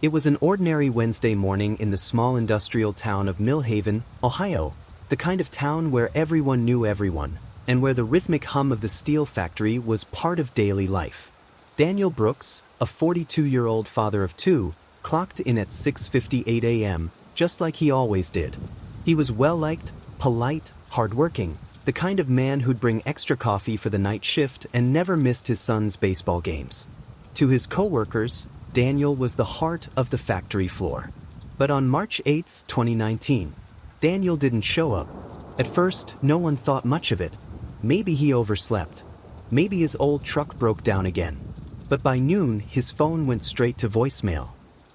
It was an ordinary Wednesday morning in the small industrial town of Millhaven, Ohio, the kind of town where everyone knew everyone, and where the rhythmic hum of the steel factory was part of daily life. Daniel Brooks, a 42-year-old father of two, clocked in at 6:58 a.m., just like he always did. He was well-liked, polite, hardworking, the kind of man who'd bring extra coffee for the night shift and never missed his son's baseball games. To his co-workers, Daniel was the heart of the factory floor. But on March 8, 2019, Daniel didn't show up. At first, no one thought much of it. Maybe he overslept. Maybe his old truck broke down again. But by noon, his phone went straight to voicemail.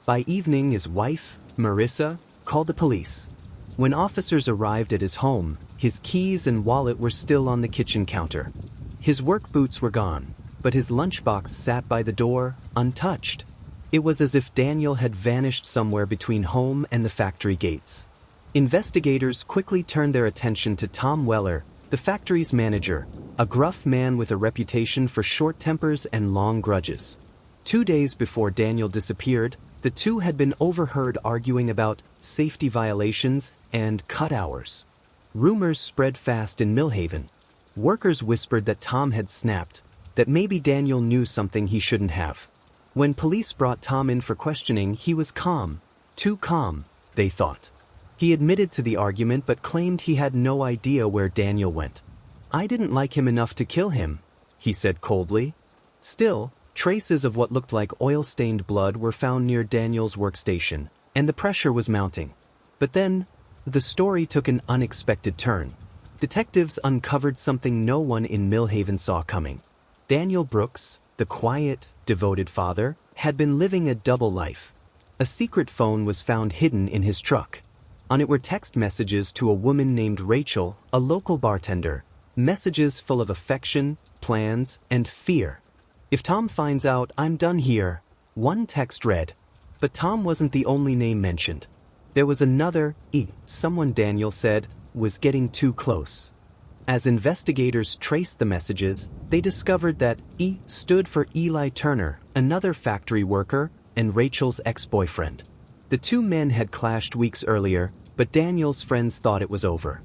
By evening, his wife, Marissa, called the police. When officers arrived at his home, his keys and wallet were still on the kitchen counter. His work boots were gone, but his lunchbox sat by the door, untouched. It was as if Daniel had vanished somewhere between home and the factory gates. Investigators quickly turned their attention to Tom Weller, the factory's manager, a gruff man with a reputation for short tempers and long grudges. 2 days before Daniel disappeared, the two had been overheard arguing about safety violations and cut hours. Rumors spread fast in Millhaven. Workers whispered that Tom had snapped, that maybe Daniel knew something he shouldn't have. When police brought Tom in for questioning, he was calm. Too calm, they thought. He admitted to the argument but claimed he had no idea where Daniel went. "I didn't like him enough to kill him," he said coldly. Still, traces of what looked like oil-stained blood were found near Daniel's workstation, and the pressure was mounting. But then, the story took an unexpected turn. Detectives uncovered something no one in Millhaven saw coming. Daniel Brooks, the quiet, devoted father, had been living a double life. A secret phone was found hidden in his truck. On it were text messages to a woman named Rachel, a local bartender, messages full of affection, plans, and fear. "If Tom finds out, I'm done here," one text read. But Tom wasn't the only name mentioned. There was another, someone Daniel said, was getting too close. As investigators traced the messages, they discovered that E stood for Eli Turner, another factory worker, and Rachel's ex-boyfriend. The two men had clashed weeks earlier, but Daniel's friends thought it was over.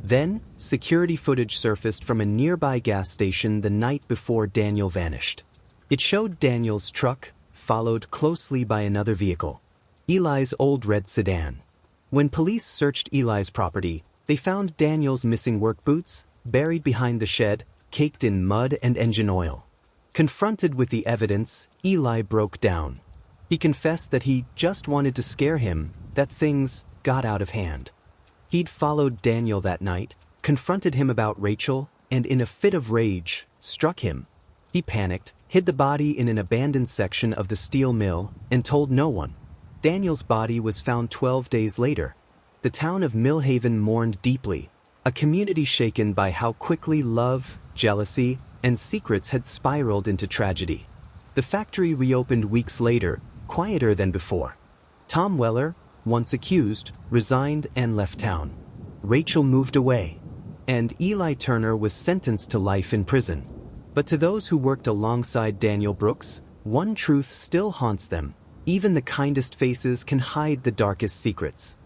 Then, security footage surfaced from a nearby gas station the night before Daniel vanished. It showed Daniel's truck, followed closely by another vehicle, Eli's old red sedan. When police searched Eli's property, they found Daniel's missing work boots, buried behind the shed, caked in mud and engine oil. Confronted with the evidence, Eli broke down. He confessed that he just wanted to scare him, that things got out of hand. He'd followed Daniel that night, confronted him about Rachel, and in a fit of rage, struck him. He panicked, hid the body in an abandoned section of the steel mill, and told no one. Daniel's body was found 12 days later. The town of Millhaven mourned deeply, a community shaken by how quickly love, jealousy, and secrets had spiraled into tragedy. The factory reopened weeks later, quieter than before. Tom Weller, once accused, resigned and left town. Rachel moved away, and Eli Turner was sentenced to life in prison. But to those who worked alongside Daniel Brooks, one truth still haunts them: even the kindest faces can hide the darkest secrets.